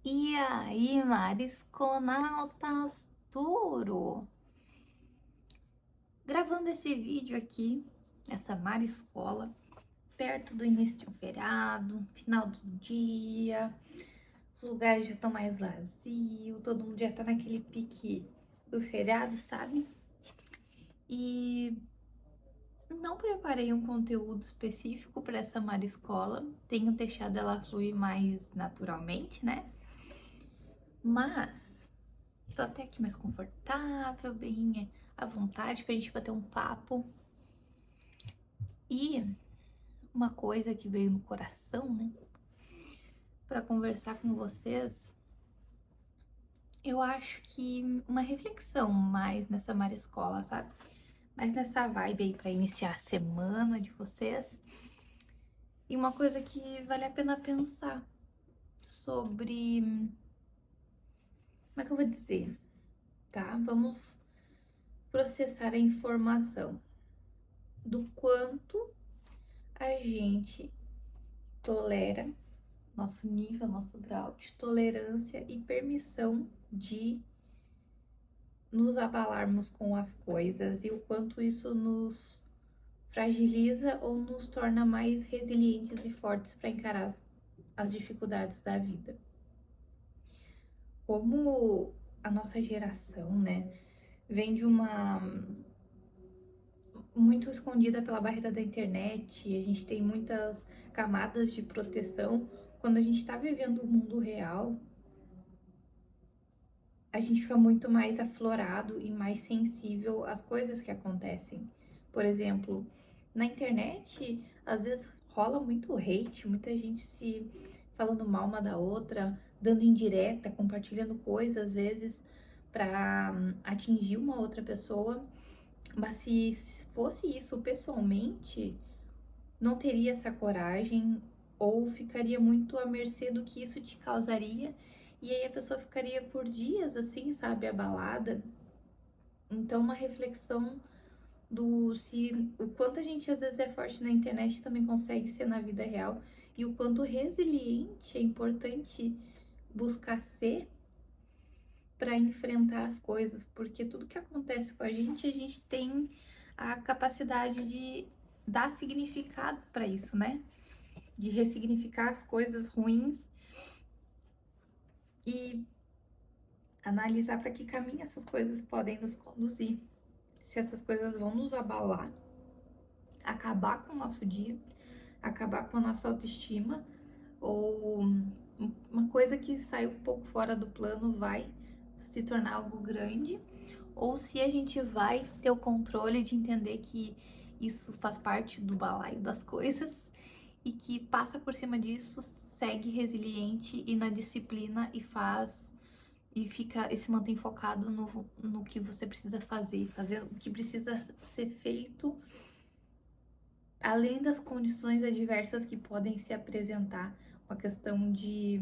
E aí, marisconautas, tudo? Gravando esse vídeo aqui, essa mariscola, perto do início de um feriado, final do dia, os lugares já estão mais vazios, todo mundo já tá naquele pique do feriado, sabe? E não preparei um conteúdo específico para essa mariscola, tenho deixado ela fluir mais naturalmente, né? Mas tô até aqui mais confortável, bem à vontade pra gente bater um papo. E uma coisa que veio no coração, né, pra conversar com vocês, eu acho que uma reflexão mais nessa Mariscola, sabe? Mais nessa vibe aí pra iniciar a semana de vocês. E uma coisa que vale a pena pensar sobre, como é que eu vou dizer, tá? Vamos processar a informação do quanto a gente tolera, nosso nível, nosso grau de tolerância e permissão de nos abalarmos com as coisas e o quanto isso nos fragiliza ou nos torna mais resilientes e fortes para encarar as dificuldades da vida. Como a nossa geração, né, vem de uma muito escondida pela barreira da internet, e a gente tem muitas camadas de proteção. Quando a gente está vivendo o mundo real, a gente fica muito mais aflorado e mais sensível às coisas que acontecem. Por exemplo, na internet, às vezes rola muito hate, muita gente se falando mal uma da outra, dando indireta, compartilhando coisas, às vezes, para atingir uma outra pessoa. Mas se fosse isso pessoalmente, não teria essa coragem ou ficaria muito à mercê do que isso te causaria. E aí a pessoa ficaria por dias assim, sabe, abalada. Então, uma reflexão do se o quanto a gente às vezes é forte na internet também consegue ser na vida real e o quanto resiliente é importante buscar ser para enfrentar as coisas, porque tudo que acontece com a gente tem a capacidade de dar significado para isso, né? De ressignificar as coisas ruins e analisar para que caminho essas coisas podem nos conduzir. Se essas coisas vão nos abalar, acabar com o nosso dia, acabar com a nossa autoestima, ou uma coisa que sai um pouco fora do plano vai se tornar algo grande, ou se a gente vai ter o controle de entender que isso faz parte do balaio das coisas e que passa por cima disso, segue resiliente e na disciplina e faz e fica e se mantém focado no que você precisa fazer o que precisa ser feito, além das condições adversas que podem se apresentar, uma questão de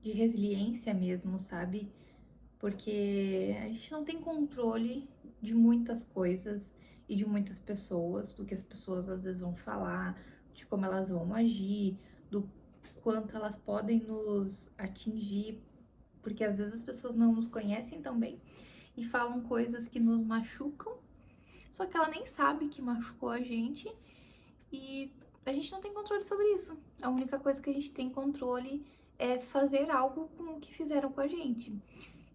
resiliência mesmo, sabe? Porque a gente não tem controle de muitas coisas e de muitas pessoas, do que as pessoas às vezes vão falar, de como elas vão agir, do quanto elas podem nos atingir, porque às vezes as pessoas não nos conhecem tão bem e falam coisas que nos machucam, só que ela nem sabe que machucou a gente e a gente não tem controle sobre isso. A única coisa que a gente tem controle é fazer algo com o que fizeram com a gente.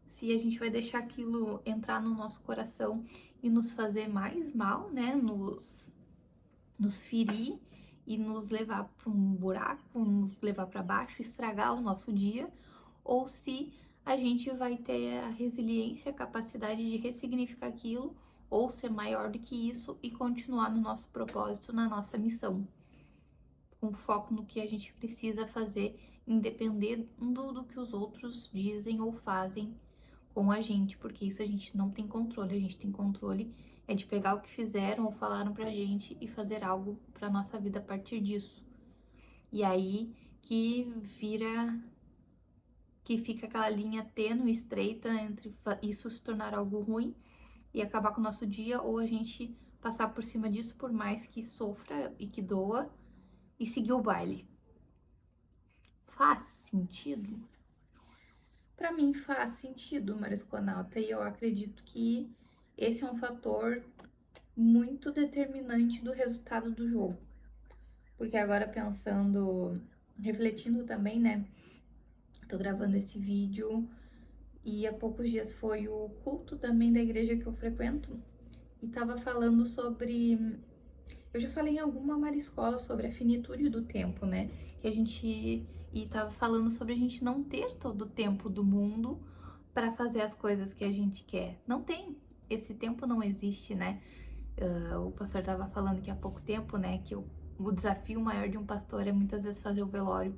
Se a gente vai deixar aquilo entrar no nosso coração e nos fazer mais mal, né? Nos ferir e nos levar para um buraco, nos levar para baixo, estragar o nosso dia, ou se a gente vai ter a resiliência, a capacidade de ressignificar aquilo, ou ser maior do que isso e continuar no nosso propósito, na nossa missão, com foco no que a gente precisa fazer, independente do que os outros dizem ou fazem com a gente, porque isso a gente não tem controle, a gente tem controle é de pegar o que fizeram ou falaram pra gente e fazer algo pra nossa vida a partir disso. E aí que vira, que fica aquela linha tênue, estreita entre isso se tornar algo ruim e acabar com o nosso dia, ou a gente passar por cima disso, por mais que sofra e que doa, e seguir o baile. Faz sentido? Para mim faz sentido, Marisconauta, e eu acredito que esse é um fator muito determinante do resultado do jogo. Porque agora pensando, refletindo também, né? Tô gravando esse vídeo e há poucos dias foi o culto também da igreja que eu frequento e tava falando sobre. Eu já falei em alguma mariscola sobre a finitude do tempo, né? Que a gente. E tava falando sobre a gente não ter todo o tempo do mundo para fazer as coisas que a gente quer. Não tem. Esse tempo não existe, né? O pastor tava falando que há pouco tempo, né? Que o desafio maior de um pastor é muitas vezes fazer o velório,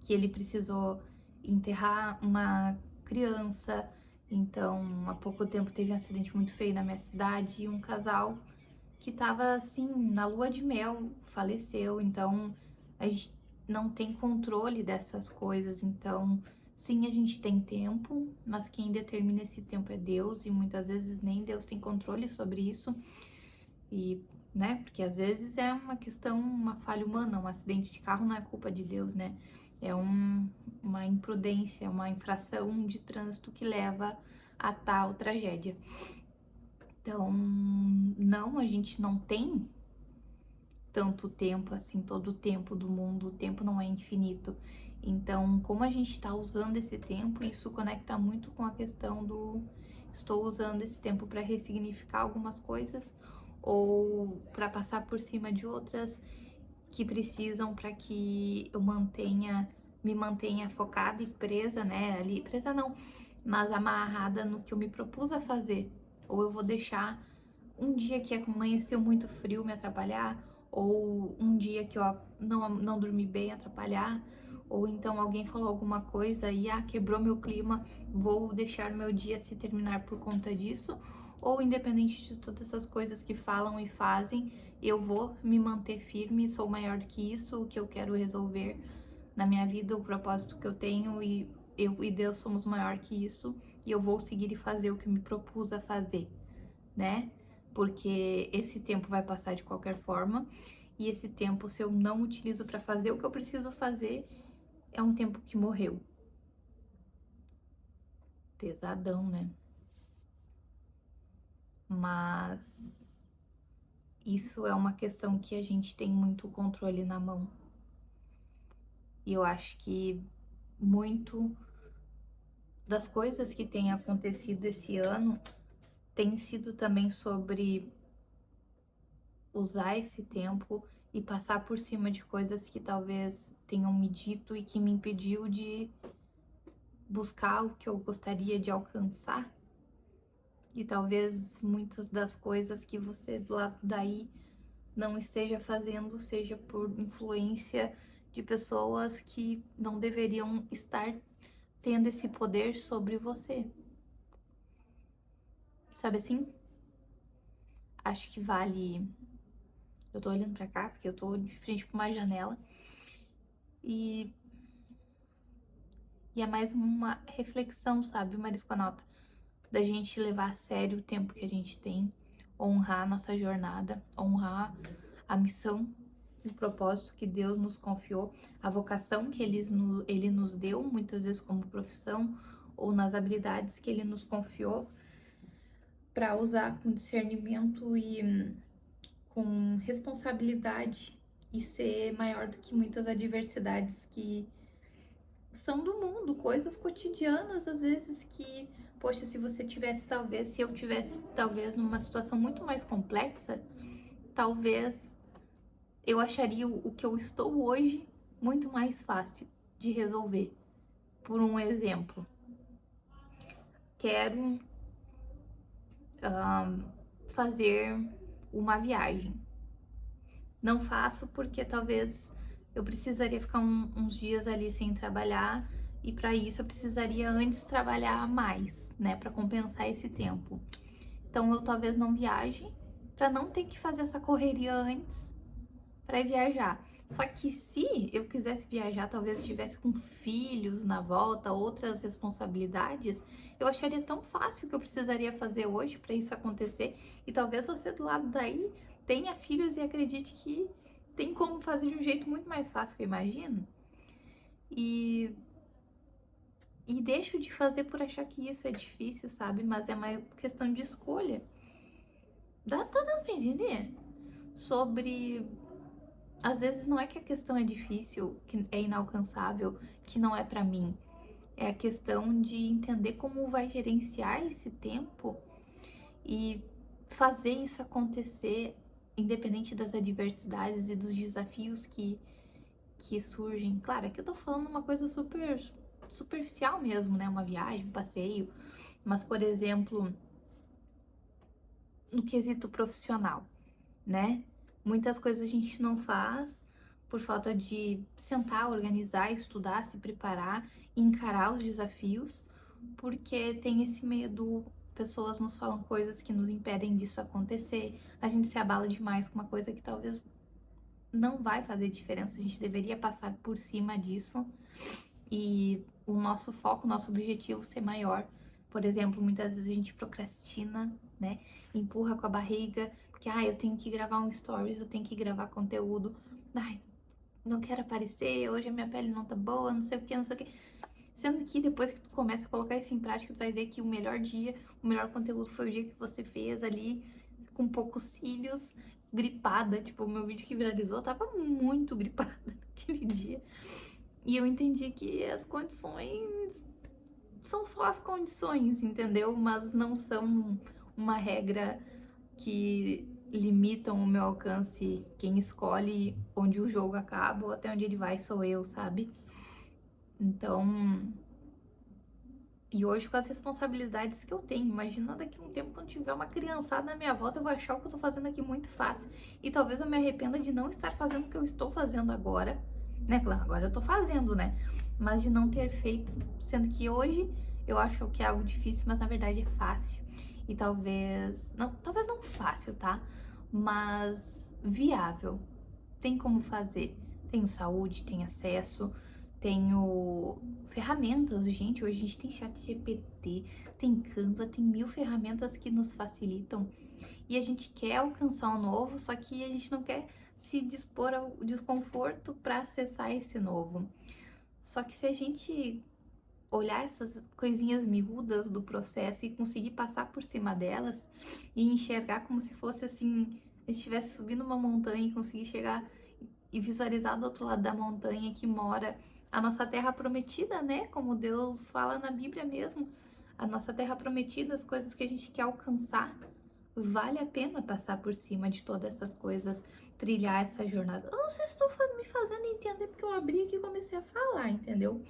que ele precisou enterrar uma criança. Então, há pouco tempo teve um acidente muito feio na minha cidade e um casal que tava assim na lua de mel faleceu. Então, a gente não tem controle dessas coisas. Então, sim, a gente tem tempo, mas quem determina esse tempo é Deus e muitas vezes nem Deus tem controle sobre isso. E, né, porque às vezes é uma questão, uma falha humana, um acidente de carro não é culpa de Deus, né? É uma imprudência, uma infração de trânsito que leva a tal tragédia. Então, não, a gente não tem tanto tempo assim, todo o tempo do mundo, o tempo não é infinito. Então, como a gente está usando esse tempo, isso conecta muito com a questão do estou usando esse tempo para ressignificar algumas coisas ou para passar por cima de outras que precisam para que eu me mantenha focada e presa, né? Ali, presa não, mas amarrada no que eu me propus a fazer. Ou eu vou deixar um dia que amanheceu muito frio me atrapalhar, ou um dia que eu não dormi bem atrapalhar, ou então alguém falou alguma coisa e quebrou meu clima, vou deixar meu dia se terminar por conta disso, ou independente de todas essas coisas que falam e fazem, eu vou me manter firme, sou maior do que isso, o que eu quero resolver na minha vida, o propósito que eu tenho e eu e Deus somos maior que isso, e eu vou seguir e fazer o que me propus a fazer, né? Porque esse tempo vai passar de qualquer forma, e esse tempo, se eu não utilizo para fazer o que eu preciso fazer, é um tempo que morreu. Pesadão, né? Mas isso é uma questão que a gente tem muito controle na mão. E eu acho que muito das coisas que têm acontecido esse ano tem sido também sobre usar esse tempo e passar por cima de coisas que talvez tenham me dito e que me impediu de buscar o que eu gostaria de alcançar. E talvez muitas das coisas que você lá daí não esteja fazendo seja por influência de pessoas que não deveriam estar tendo esse poder sobre você. Sabe assim? Acho que vale. Eu tô olhando pra cá porque eu tô de frente pra uma janela e é mais uma reflexão, sabe, Marisconauta? Da gente levar a sério o tempo que a gente tem, honrar a nossa jornada, honrar a missão, o propósito que Deus nos confiou, a vocação que Ele nos deu, muitas vezes como profissão, ou nas habilidades que Ele nos confiou, para usar com discernimento e com responsabilidade e ser maior do que muitas adversidades que são do mundo, coisas cotidianas, às vezes que, poxa, se você tivesse, talvez, se eu tivesse, talvez, numa situação muito mais complexa, talvez eu acharia o que eu estou hoje muito mais fácil de resolver. Por um exemplo, quero fazer uma viagem. Não faço porque talvez eu precisaria ficar uns dias ali sem trabalhar e para isso eu precisaria antes trabalhar mais, né, para compensar esse tempo. Então eu talvez não viaje para não ter que fazer essa correria antes para viajar. Só que se eu quisesse viajar, talvez estivesse com filhos na volta, outras responsabilidades, eu acharia tão fácil o que eu precisaria fazer hoje para isso acontecer. E talvez você do lado daí tenha filhos e acredite que tem como fazer de um jeito muito mais fácil que eu imagino. E E deixo de fazer por achar que isso é difícil, sabe? Mas é uma questão de escolha. Tá dando pra entender? Sobre. Às vezes não é que a questão é difícil, que é inalcançável, que não é pra mim. É a questão de entender como vai gerenciar esse tempo e fazer isso acontecer, independente das adversidades e dos desafios que surgem. Claro, aqui eu tô falando uma coisa super superficial mesmo, né? Uma viagem, um passeio. Mas, por exemplo, no quesito profissional, né? Muitas coisas a gente não faz por falta de sentar, organizar, estudar, se preparar e encarar os desafios, porque tem esse medo, pessoas nos falam coisas que nos impedem disso acontecer, a gente se abala demais com uma coisa que talvez não vai fazer diferença, a gente deveria passar por cima disso e o nosso foco, o nosso objetivo ser maior. Por exemplo, muitas vezes a gente procrastina, né? Empurra com a barriga, porque eu tenho que gravar um stories, eu tenho que gravar conteúdo. Ai, não quero aparecer, hoje a minha pele não tá boa, não sei o que, não sei o que. Sendo que depois que tu começa a colocar isso em prática, tu vai ver que o melhor dia, o melhor conteúdo foi o dia que você fez ali, com poucos cílios, gripada. Tipo, o meu vídeo que viralizou, eu tava muito gripada naquele dia. E eu entendi que as condições são só as condições, entendeu? Mas não são uma regra que limitam o meu alcance. Quem escolhe onde o jogo acaba ou até onde ele vai sou eu, sabe? Então, e hoje com as responsabilidades que eu tenho, imagina daqui a um tempo quando tiver uma criançada na minha volta, eu vou achar o que eu tô fazendo aqui muito fácil. E talvez eu me arrependa de não estar fazendo o que eu estou fazendo agora, né? Claro, agora eu tô fazendo, né? Mas de não ter feito, sendo que hoje eu acho que é algo difícil, mas na verdade é fácil. E talvez não fácil, tá? Mas viável. Tem como fazer. Tenho saúde, tem acesso, tenho ferramentas, gente. Hoje a gente tem chat GPT, tem Canva, tem mil ferramentas que nos facilitam. E a gente quer alcançar o novo, só que a gente não quer se dispor ao desconforto para acessar esse novo. Só que se a gente olhar essas coisinhas miúdas do processo e conseguir passar por cima delas e enxergar como se fosse assim, a gente estivesse subindo uma montanha e conseguir chegar e visualizar do outro lado da montanha que mora a nossa terra prometida, né? Como Deus fala na Bíblia mesmo, a nossa terra prometida, as coisas que a gente quer alcançar. Vale a pena passar por cima de todas essas coisas, trilhar essa jornada. Eu não sei se estou me fazendo entender porque eu abri aqui e comecei a falar, entendeu?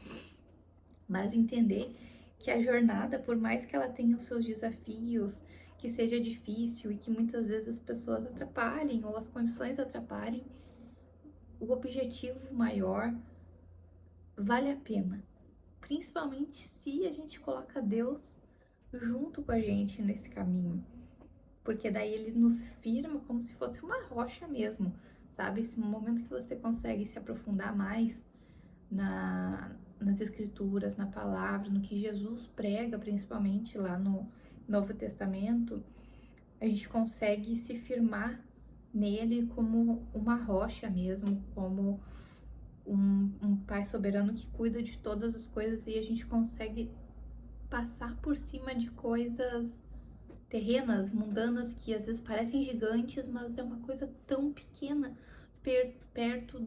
Mas entender que a jornada, por mais que ela tenha os seus desafios, que seja difícil e que muitas vezes as pessoas atrapalhem ou as condições atrapalhem, o objetivo maior vale a pena. Principalmente se a gente coloca Deus junto com a gente nesse caminho. Porque daí ele nos firma como se fosse uma rocha mesmo, sabe? Esse momento que você consegue se aprofundar mais nas escrituras, na palavra, no que Jesus prega, principalmente lá no Novo Testamento, a gente consegue se firmar nele como uma rocha mesmo, como um pai soberano que cuida de todas as coisas e a gente consegue passar por cima de coisas terrenas, mundanas, que às vezes parecem gigantes, mas é uma coisa tão pequena perto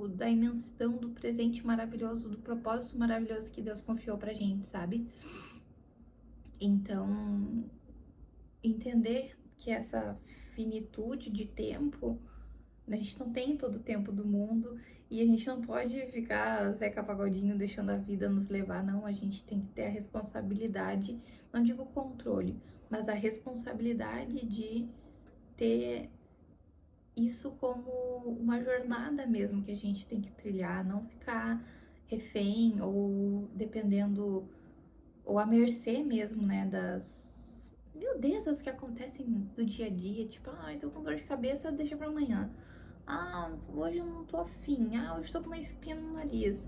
da imensidão do presente maravilhoso, do propósito maravilhoso que Deus confiou pra gente, sabe? Então, entender que essa finitude de tempo, a gente não tem todo o tempo do mundo e a gente não pode ficar Zeca Pagodinho deixando a vida nos levar, não. A gente tem que ter a responsabilidade, não digo controle, mas a responsabilidade de ter isso como uma jornada mesmo que a gente tem que trilhar, não ficar refém ou dependendo ou à mercê mesmo, né, das miudezas que acontecem do dia a dia, tipo, tô com dor de cabeça, deixa pra amanhã. Hoje eu não tô afim. Hoje eu tô com uma espinha no nariz.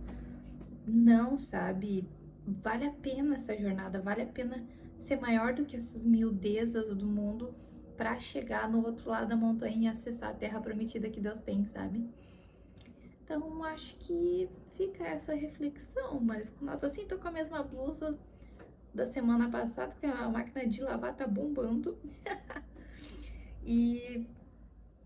Não, sabe? Vale a pena essa jornada, vale a pena ser maior do que essas miudezas do mundo pra chegar no outro lado da montanha e acessar a terra prometida que Deus tem, sabe? Então, acho que fica essa reflexão, mas quando eu tô assim, tô com a mesma blusa da semana passada, porque a máquina de lavar tá bombando. E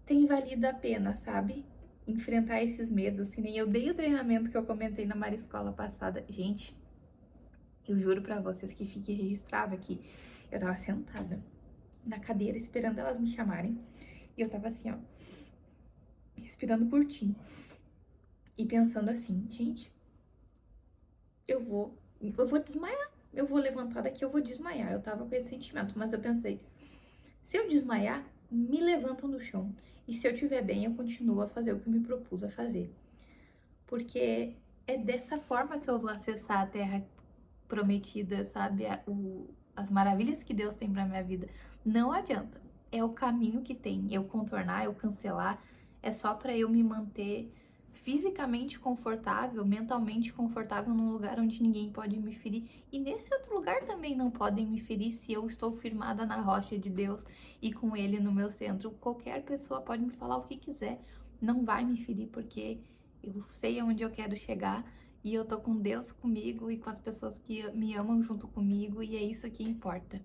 tem valido a pena, sabe? Enfrentar esses medos, que nem eu dei o treinamento que eu comentei na Mariscola passada. Gente, eu juro pra vocês que fique registrado aqui. Eu tava sentada na cadeira esperando elas me chamarem. E eu tava assim, ó, respirando curtinho. E pensando assim, gente, eu vou desmaiar. Eu vou levantar daqui, eu vou desmaiar. Eu tava com esse sentimento, mas eu pensei, se eu desmaiar, me levantam do chão. E se eu estiver bem, eu continuo a fazer o que eu me propus a fazer. Porque é dessa forma que eu vou acessar a terra prometida, sabe? As maravilhas que Deus tem pra minha vida. Não adianta. É o caminho que tem. Eu contornar, eu cancelar. É só pra eu me manter fisicamente confortável, mentalmente confortável num lugar onde ninguém pode me ferir. E nesse outro lugar também não podem me ferir se eu estou firmada na rocha de Deus e com Ele no meu centro. Qualquer pessoa pode me falar o que quiser, não vai me ferir porque eu sei aonde eu quero chegar e eu tô com Deus comigo e com as pessoas que me amam junto comigo, e é isso que importa.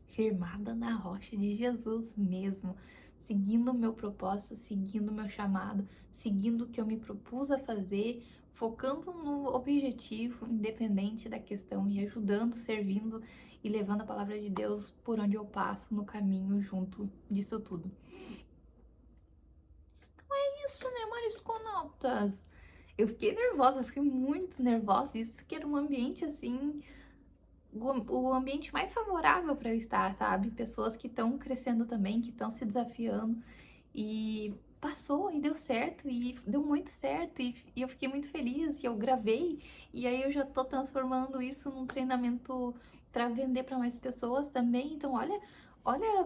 Firmada na rocha de Jesus mesmo, seguindo o meu propósito, seguindo o meu chamado, seguindo o que eu me propus a fazer, focando no objetivo, independente da questão, e ajudando, servindo e levando a palavra de Deus por onde eu passo no caminho junto disso tudo. Então é isso, né, Marisconautas? Eu fiquei nervosa, eu fiquei muito nervosa. Isso que era um ambiente assim, o ambiente mais favorável para eu estar, sabe? Pessoas que estão crescendo também, que estão se desafiando. E passou e deu certo, e deu muito certo, e eu fiquei muito feliz, e eu gravei, e aí eu já tô transformando isso num treinamento para vender para mais pessoas também. Então, olha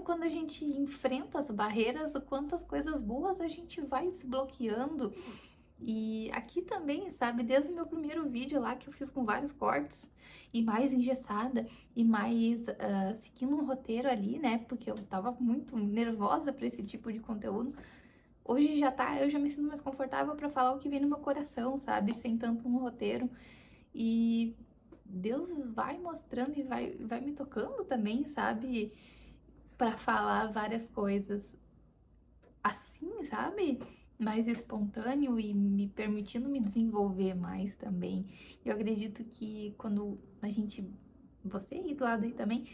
quando a gente enfrenta as barreiras, quantas coisas boas a gente vai desbloqueando. E aqui também, sabe, desde o meu primeiro vídeo lá que eu fiz com vários cortes e mais engessada e mais seguindo um roteiro ali, né? Porque eu tava muito nervosa para esse tipo de conteúdo. Hoje já tá, eu já me sinto mais confortável para falar o que vem no meu coração, sabe? Sem tanto um roteiro. E Deus vai mostrando e vai me tocando também, sabe? Para falar várias coisas assim, sabe? Mais espontâneo e me permitindo me desenvolver mais também. Eu acredito que quando a gente, você aí do lado aí também,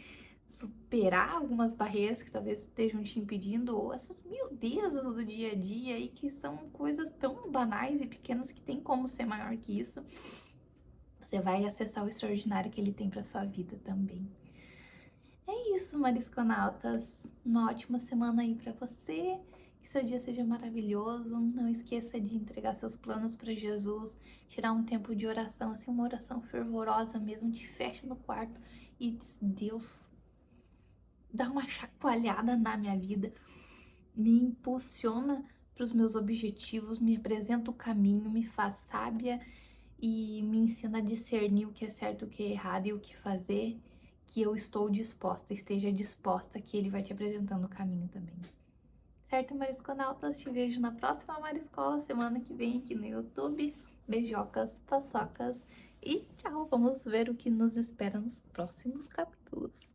superar algumas barreiras que talvez estejam te impedindo, ou essas miudezas do dia a dia aí que são coisas tão banais e pequenas que tem como ser maior que isso, você vai acessar o extraordinário que ele tem para sua vida também. É isso, marisconautas. Uma ótima semana aí para você. Que seu dia seja maravilhoso. Não esqueça de entregar seus planos para Jesus, tirar um tempo de oração, assim, uma oração fervorosa mesmo. Te fecha no quarto e diz: Deus, dá uma chacoalhada na minha vida, me impulsiona para os meus objetivos, me apresenta o caminho, me faz sábia e me ensina a discernir o que é certo, o que é errado e o que fazer, que eu estou disposta, esteja disposta, que ele vai te apresentando o caminho também. Certo, Marisconautas? Te vejo na próxima Mariscola, semana que vem aqui no YouTube. Beijocas, paçocas e tchau! Vamos ver o que nos espera nos próximos capítulos.